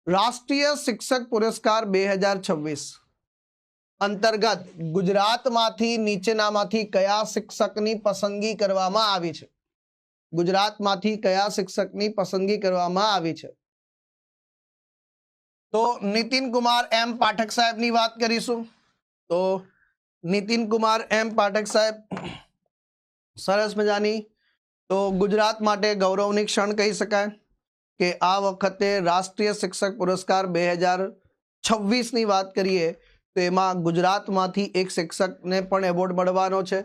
રાષ્ટ્રીય શિક્ષક પુરસ્કાર 2026 અંતર્ગત ગુજરાતમાંથી નીચેનામાંથી કયા શિક્ષકની પસંદગી કરવામાં આવી છે? ગુજરાતમાંથી કયા શિક્ષકની પસંદગી કરવામાં આવી છે? તો નીતિન કુમાર એમ પાઠક સાહેબની વાત કરીશું. તો નીતિન કુમાર એમ પાઠક સાહેબ સરસ મજાની. તો ગુજરાત માટે ગૌરવની ક્ષણ કહી શકાય કે આ વખતે રાષ્ટ્રીય શિક્ષક પુરસ્કાર 2026 ની વાત કરીએ તો એમાં ગુજરાતમાંથી એક શિક્ષકને પણ એવોર્ડ મળવાનો છે.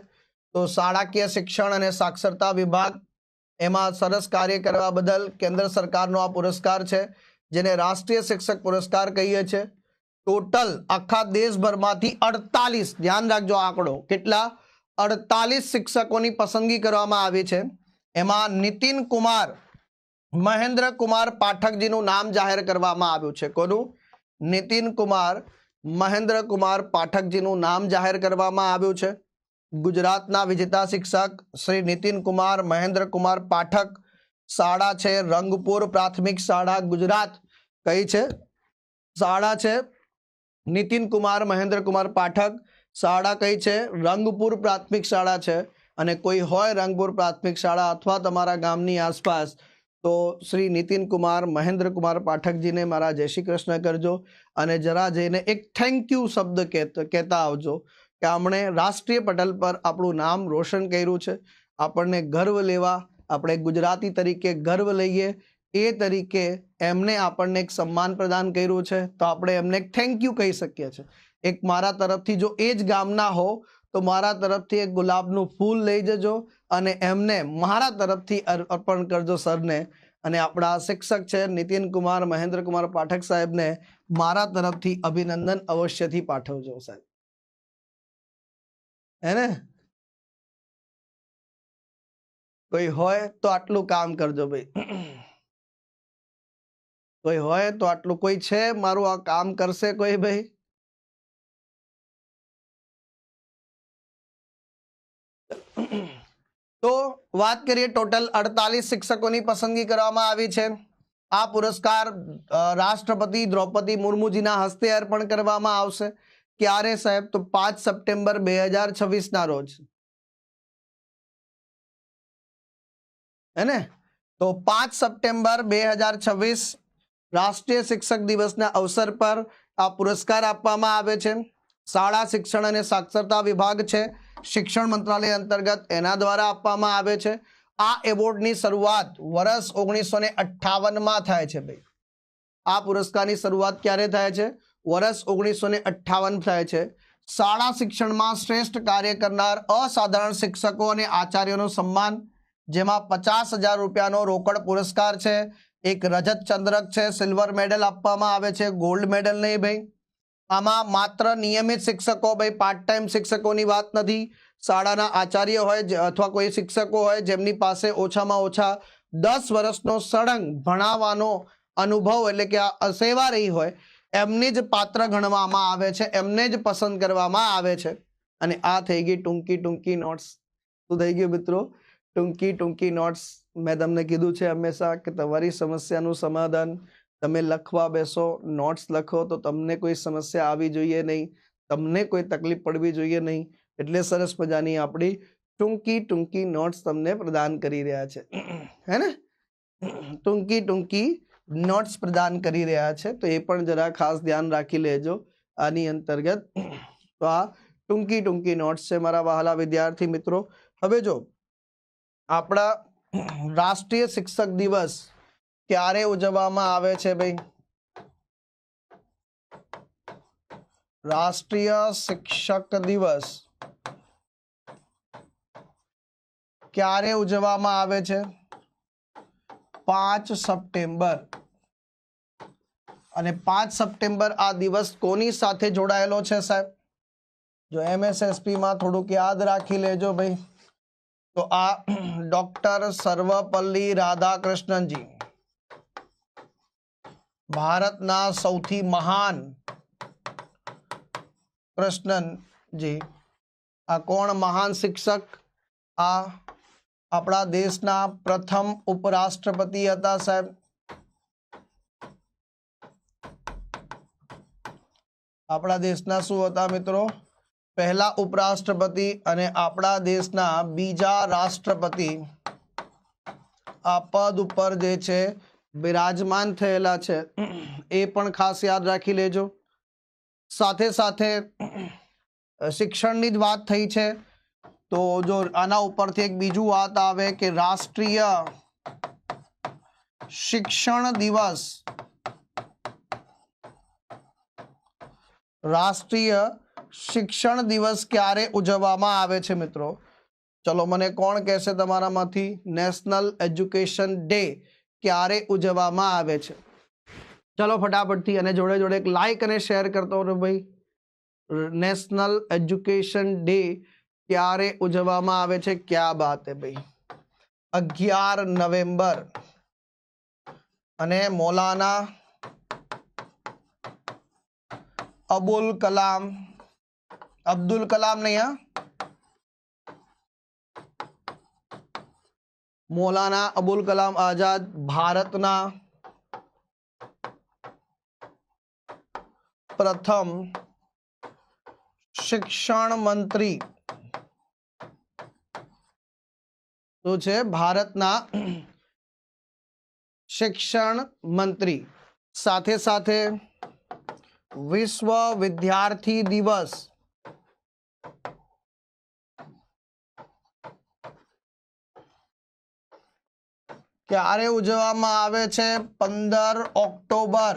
તો શાળાકીય શિક્ષણ અને સાક્ષરતા વિભાગ એમાં સરસ કાર્ય કરવા બદલ કેન્દ્ર સરકારનો આ પુરસ્કાર છે, જેને રાષ્ટ્રીય શિક્ષક પુરસ્કાર કહીએ છીએ. ટોટલ આખા દેશભરમાંથી 48, ધ્યાન રાખજો આંકડો, કેટલા? 48 શિક્ષકોની પસંદગી કરવામાં આવી છે. એમાં નીતિન કુમાર મહેન્દ્ર કુમાર પાઠકજીનું નામ જાહેર કરવામાં આવ્યું છે. કોનું? નીતિન કુમાર મહેન્દ્ર કુમાર પાઠકજીનું નામ જાહેર કરવામાં આવ્યું છે. ગુજરાતના વિજેતા શિક્ષક શ્રી નીતિન કુમાર મહેન્દ્ર કુમાર પાઠક. શાળા છે રંગપુર પ્રાથમિક શાળા, ગુજરાત. કઈ છે શાળા? છે નીતિન કુમાર મહેન્દ્ર કુમાર પાઠક. શાળા કઈ છે? રંગપુર પ્રાથમિક શાળા છે. અને કોઈ હોય રંગપુર પ્રાથમિક શાળા અથવા તમારા ગામની આસપાસ તો શ્રી નીતિન કુમાર મહેન્દ્ર કુમાર પાઠકજીને મારા જય શ્રી કૃષ્ણ કરજો અને જરા જઈને એક થેન્ક યુ શબ્દ કહેતા આવજો કે આમણે રાષ્ટ્રીય પટલ પર આપણું નામ રોશન કર્યું છે. આપણને ગર્વ લેવા, આપણે ગુજરાતી તરીકે ગર્વ લઈએ એ તરીકે એમને આપણને એક સન્માન પ્રદાન કર્યું છે, તો આપણે એમને એક થેન્ક યુ કહી શકીએ છીએ. એક મારા તરફથી જો એ જ ગામના હો તો મારા તરફથી એક ગુલાબનું ફૂલ લઈ જજો અને એમને મારા તરફથી અર્પણ કરજો સરને. અને આપણા શિક્ષક છે નીતિન કુમાર મહેન્દ્ર કુમાર પાઠક સાહેબને મારા તરફથી અભિનંદન અવશ્યથી પાઠવજો સાહેબ. હે ને? કોઈ હોય તો આટલું કામ કરજો ભાઈ. કોઈ હોય તો આટલું. કોઈ છે મારું આ કામ કરશે કોઈ ભાઈ? તો વાત કરીએ, ટોટલ 48 શિક્ષકોની પસંદગી કરવામાં આવી છે. આ પુરસ્કાર રાષ્ટ્રપતિ દ્રૌપદી મુર્મુજીના હસ્તે અર્પણ કરવામાં આવશે. ક્યારે સાહેબ? તો 5 સપ્ટેમ્બર 2026 ના રોજ. હે ને? તો 5 સપ્ટેમ્બર 2026 રાષ્ટ્રીય શિક્ષક દિવસના અવસર પર આ પુરસ્કાર આપવામાં આવે છે. શાળા શિક્ષણ અને સાક્ષરતા વિભાગ છે શિક્ષણ મંત્રાલય અંતર્ગત, એના દ્વારા આપવામાં આવે છે. આ એવોર્ડની શરૂઆત વર્ષ 1958 થાય છે ભાઈ. આ પુરસ્કારની શરૂઆત ક્યારે થાય છે? વર્ષ 1958 થાય છે. શાળા શિક્ષણમાં શ્રેષ્ઠ કાર્ય કરનાર અસાધારણ શિક્ષકો અને આચાર્યોનું સન્માન, જેમાં 50,000 રૂપિયાનો રોકડ પુરસ્કાર છે, એક રજત ચંદ્રક છે, સિલ્વર મેડલ આપવામાં આવે છે, ગોલ્ડ મેડલ નહીં ભાઈ. આમાં માત્ર નિયમિત શિક્ષકો ભાઈ, પાર્ટ ટાઈમ શિક્ષકોની વાત નથી. શાળાના આચાર્ય હોય અથવા કોઈ શિક્ષકો હોય જેમની પાસે ઓછામાં ઓછા 10 વર્ષનો સળંગ ભણાવવાનો અનુભવ એટલે કે સેવા રહી હોય એમની જ પાત્ર ગણવામાં આવે છે, એમને જ પસંદ કરવામાં આવે છે. અને આ થઈ ગઈ ટૂંકી નોટ્સ. શું થઈ ગયું મિત્રો? ટૂંકી નોટ્સ. મેં તમને કીધું છે હંમેશા કે તમારી સમસ્યાનું સમાધાન તમે લખવા બેસો, નોટ્સ લખો તો તમને કોઈ સમસ્યા આવી જોઈએ નહીં, તમને કોઈ તકલીફ પડવી જોઈએ નહીં. એટલે સરસ મજાની આપણી ટૂંકી નોટ્સ તમને પ્રદાન કરી રહ્યા છે. હે ને? ટૂંકી નોટ્સ પ્રદાન કરી રહ્યા છે, તો એ પણ જરા ખાસ ધ્યાન રાખી લેજો આની અંતર્ગત. તો આ ટૂંકી નોટ્સ છે મારા વહાલા વિદ્યાર્થી મિત્રો. હવે જો આપણા રાષ્ટ્રીય શિક્ષક દિવસ ક્યારે ઉજવવામાં આવે છે ભાઈ? રાષ્ટ્રીય શિક્ષક દિવસ ક્યારે ઉજવવામાં આવે છે? 5 સપ્ટેમ્બર. અને 5 સપ્ટેમ્બર આ દિવસ કોની સાથે જોડાયેલો છે સાહેબ? જો MSSP માં થોડુંક યાદ રાખી લેજો ભાઈ. તો આ ડોક્ટર સર્વપલ્લી રાધાકૃષ્ણનજી, ભારતના સૌથી મહાન કૃષ્ણનજી. આ કોણ મહાન શિક્ષક? આ આપણા દેશના પ્રથમ ઉપરાષ્ટ્રપતિ હતા સાહેબ. આપણા દેશના શું હતા મિત્રો? પહેલા ઉપરાષ્ટ્રપતિ અને આપણા દેશના બીજા રાષ્ટ્રપતિ આ પદ ઉપર જે છે બિરાજમાન થયેલા છે, એ પણ ખાસ યાદ રાખી લેજો. સાથે સાથે શિક્ષણની જ વાત થઈ છે, તો જો આના ઉપરથી એક બીજું વાત આવે કે રાષ્ટ્રીય શિક્ષણ દિવસ, રાષ્ટ્રીય શિક્ષણ દિવસ ક્યારે ઉજવવામાં આવે છે મિત્રો? ચલો મને કોણ કહેશે તમારામાંથી? નેશનલ એજ્યુકેશન ડે ક્યારે ઉજવવામાં આવે છે? ચલો ફટાફટથી, અને જોડે જોડે એક લાઈક અને શેર કરતો રહો ભાઈ. નેશનલ એજ્યુકેશન ડે ક્યારે ઉજવવામાં આવે છે? ક્યા બાત હે ભાઈ. 11 નવેમ્બર. અને મૌલાના અબુલ કલામ, અબ્દુલ કલામ નહીં હા, મૌલાના અબુલ કલામ આઝાદ ભારતના પ્રથમ શિક્ષણ મંત્રી શું છે? ભારતના શિક્ષણ મંત્રી. સાથે સાથે વિશ્વ વિદ્યાર્થી દિવસ ક્યારે ઉજવવામાં આવે છે? 15 ઓક્ટોબર.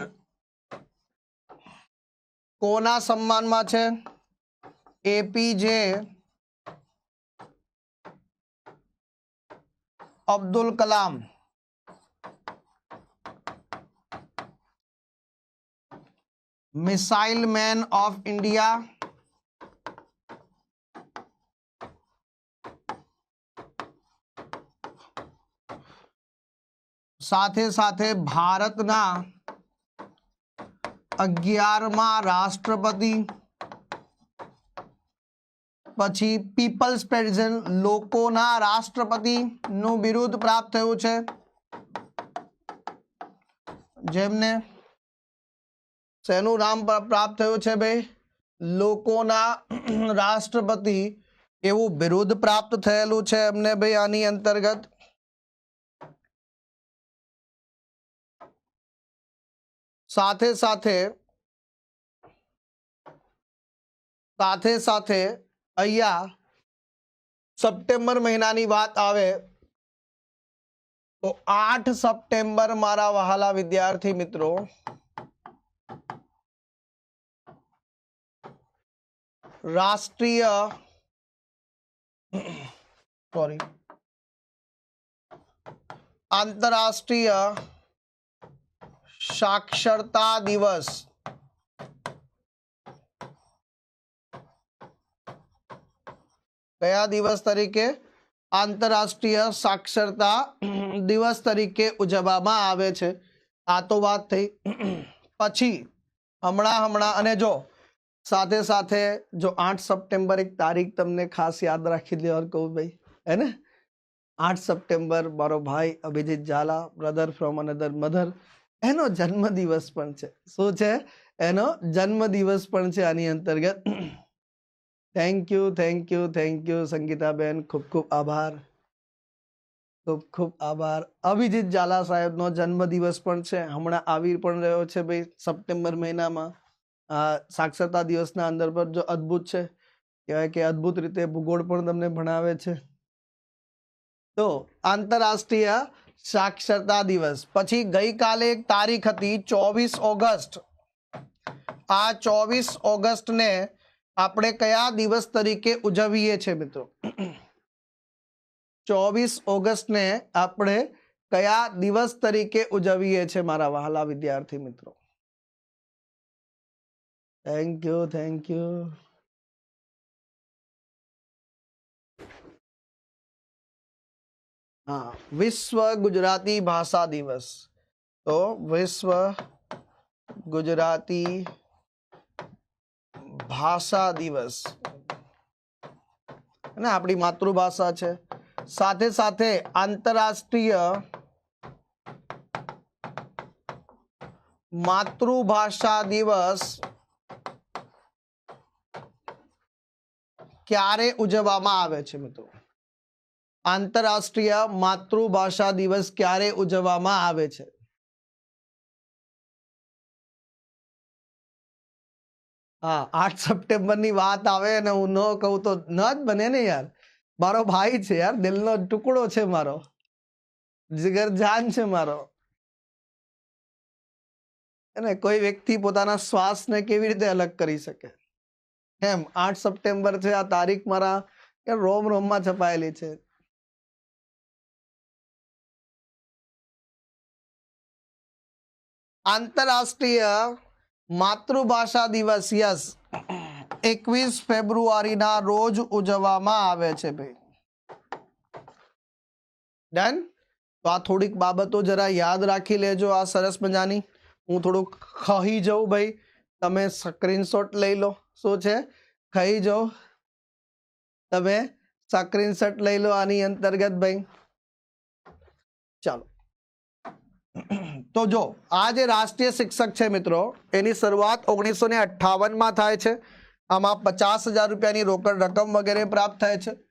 કોના સન્માનમાં છે? APJ Abdul Kalam. Missile man of India. સાથે સાથે ભારતના 11મા રાષ્ટ્રપતિ. પછી પીપલ્સ પ્રેસિડેન્ટ, લોકોના રાષ્ટ્રપતિ નું બિરુદ પ્રાપ્ત થયું છે, જેમને શેનું નામ પ્રાપ્ત થયું છે ભાઈ? લોકોના રાષ્ટ્રપતિ એવું બિરુદ પ્રાપ્ત થયેલું છે એમને ભાઈ. આની અંતર્ગત સાથે સાથે અહીંયા સપ્ટેમ્બર મહિનાની વાત આવે તો 8 સપ્ટેમ્બર મારા વહાલા વિદ્યાર્થી મિત્રો રાષ્ટ્રીય આંતરરાષ્ટ્રીય સાક્ષરતા દિવસ કયા દિવસ તરીકે? આંતરરાષ્ટ્રીય સાક્ષરતા દિવસ તરીકે ઉજવવામાં આવે છે. આ તો વાત થઈ. પછી હમણાં અને જો સાથે સાથે જો 8 સપ્ટેમ્બર એક તારીખ તમને ખાસ યાદ રાખી દેવા કહું ભાઈ, હે ને? 8 સપ્ટેમ્બર મારો ભાઈ Abhijit Zala, brother from another mother, એનો જન્મદિવસ પણ છે. શું છે? એનો જન્મદિવસ પણ છે આની અંતર્ગત. થેન્ક યુ સંગીતાબેન, ખૂબ ખૂબ આભાર, ખૂબ ખૂબ આભાર. અભિજીત ઝાલા સાહેબનો જન્મદિવસ પણ છે, હમણાં આવી પણ રહ્યો છે ભાઈ સપ્ટેમ્બર મહિનામાં. સાક્ષરતા દિવસના અંદર પર જો અદ્ભુત છે, કહેવાય કે અદ્ભુત રીતે ભૂગોળ પણ તમને ભણાવે છે. તો આંતરરાષ્ટ્રીય સાક્ષરતા દિવસ. પછી ગઈકાલે એક તારીખ હતી 24 ઓગસ્ટ. આ 24 ઓગસ્ટને આપણે કયા દિવસ તરીકે ઉજવીએ છીએ મિત્રો? 24 ઓગસ્ટને આપણે કયા દિવસ તરીકે ઉજવીએ છીએ મારા વહાલા વિદ્યાર્થી મિત્રો? Thank you. હા, વિશ્વ ગુજરાતી ભાષા દિવસ. તો વિશ્વ ગુજરાતી ભાષા દિવસ, અને આપણી માતૃભાષા છે. સાથે સાથે આંતરરાષ્ટ્રીય માતૃભાષા દિવસ ક્યારે ઉજવવામાં આવે છે મિત્રો? આંતરરાષ્ટ્રીય માતૃભાષા દિવસ ક્યારે ઉજવવામાં આવે છે? હા, 8 સપ્ટેમ્બર ની વાત આવે અને હું ન કહું તો ન જ બને ને યાર. મારો ભાઈ છે યાર, દિલનો ટુકડો છે મારો, જીગરજાન છે મારો. અને કોઈ વ્યક્તિ પોતાના શ્વાસને કેવી રીતે અલગ કરી શકે? એમ 8 સપ્ટેમ્બર છે, આ તારીખ મારા રોમ રોમમાં છપાયેલી છે. આંતરરાષ્ટ્રીય માતૃભાષા દિવસ યસ 21 ફેબ્રુઆરીના રોજ ઉજવવામાં આવે છે ભાઈ. ડન. તો આ થોડીક બાબતો જરા યાદ રાખી લેજો. આ સરસ મજાની હું થોડુંક ખાઈ જાઉં ભાઈ, તમે સ્ક્રીનશોટ લઈ લો. શું છે? ખાઈ જાઓ, તમે સ્ક્રીનશોટ લઈ લો આની અંતર્ગત ભાઈ. ચાલો, તો જો આ જે રાષ્ટ્રીય શિક્ષક છે મિત્રો, એની શરૂઆત 1958 માં થાય છે. આમાં 50,000 રૂપિયાની રોકડ રકમ વગેરે પ્રાપ્ત થાય છે.